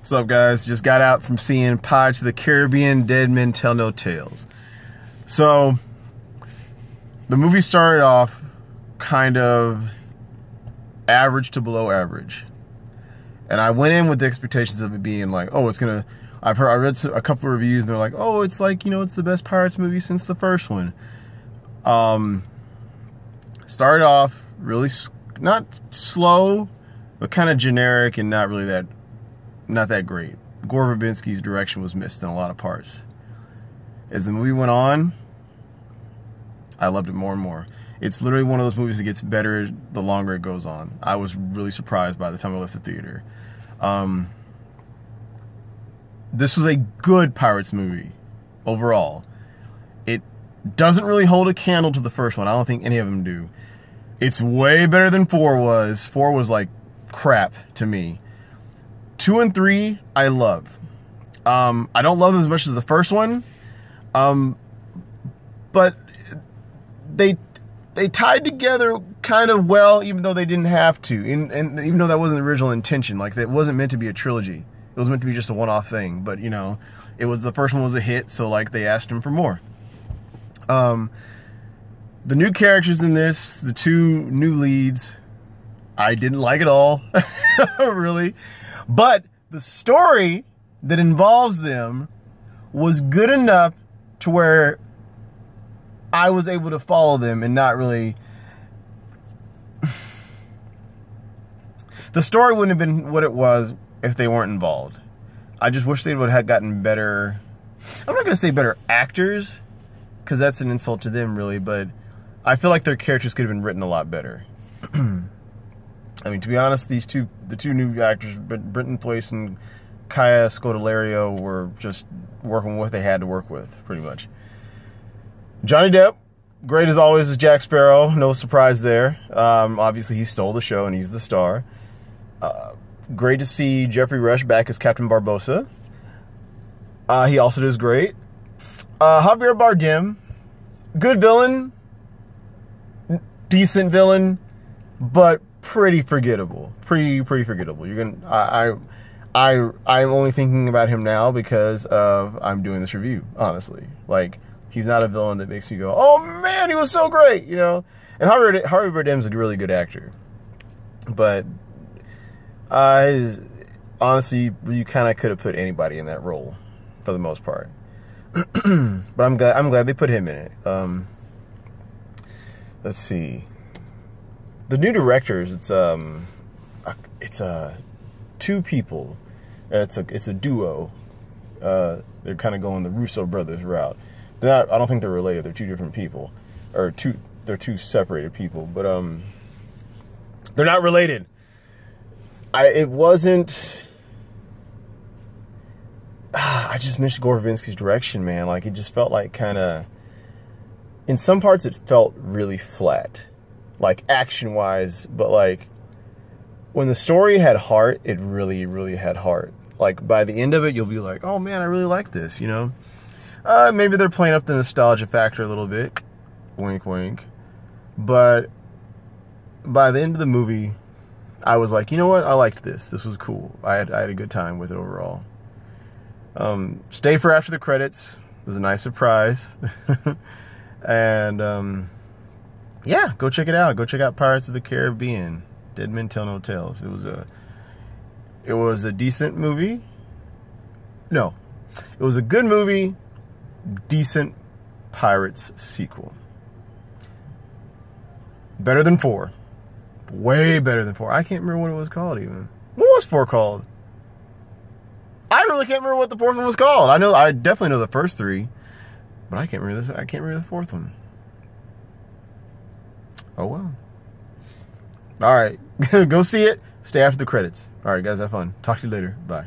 What's up, guys? Just got out from seeing Pirates of the Caribbean, Dead Men Tell No Tales. So, the movie started off kind of average to below average. And I went in with the expectations of it being like, oh, it's gonna... I read a couple of reviews and they're like, oh, it's like, you know, it's the best Pirates movie since the first one. Started off really, not slow, but kind of generic and not really not that great. Gore Verbinski's direction was missed in a lot of parts. As the movie went on, I loved it more and more. It's literally one of those movies that gets better the longer it goes on. I was really surprised by the time I left the theater. This was a good Pirates movie overall. It doesn't really hold a candle to the first one. I don't think any of them do. It's way better than 4 was. 4 was like crap to me. 2 and 3, I love. I don't love them as much as the first one. But they tied together kind of well, even though they didn't have to. And even though that wasn't the original intention. Like, it wasn't meant to be a trilogy. It was meant to be just a one-off thing. But, you know, the first one was a hit, so, like, they asked him for more. The new characters in this, the 2 new leads, I didn't like at all. Really. But the story that involves them was good enough to where I was able to follow them and not really... The story wouldn't have been what it was if they weren't involved. I just wish they would have gotten better... I'm not going to say better actors, because that's an insult to them, really, but I feel like their characters could have been written a lot better. I mean, to be honest, the two new actors, Brenton Thwaites and Kaya Scodelario, were just working with what they had to work with, pretty much. Johnny Depp, great as always as Jack Sparrow, no surprise there. Obviously, he stole the show and he's the star. Great to see Jeffrey Rush back as Captain Barbossa. He also does great. Javier Bardem, good villain, decent villain, but pretty forgettable. Pretty forgettable. I'm only thinking about him now because I'm doing this review, honestly. Like, he's not a villain that makes me go, oh man, he was so great, you know? And Javier Bardem's a really good actor. But honestly, you kind of could have put anybody in that role for the most part. But I'm glad they put him in it. Let's see. The new directors, it's 2 people. It's a duo. They're kind of going the Russo brothers route. I don't think they're related. They're 2 different people, or they're 2 separated people. But they're not related. It wasn't. I just missed Gore Verbinski's direction, man. Like, it just felt like kind of. In some parts, it felt really flat. Like, action-wise, but, like, when the story had heart, it really, really had heart. Like, by the end of it, you'll be like, oh, man, I really like this, you know? Maybe they're playing up the nostalgia factor a little bit. Wink, wink. But by the end of the movie, I was like, you know what? I liked this. This was cool. I had a good time with it overall. Stay for after the credits. It was a nice surprise. And, yeah, go check it out. Go check out Pirates of the Caribbean, Dead Men Tell No Tales. It was a decent movie. No, it was a good movie, decent Pirates sequel. Better than 4. Way better than 4. I can't remember what it was called even. What was 4 called? I really can't remember what the 4th one was called. I definitely know the first 3, but I can't remember this. I can't remember the 4th one. Oh, well. All right. Go see it. Stay after the credits. All right, guys, have fun. Talk to you later. Bye.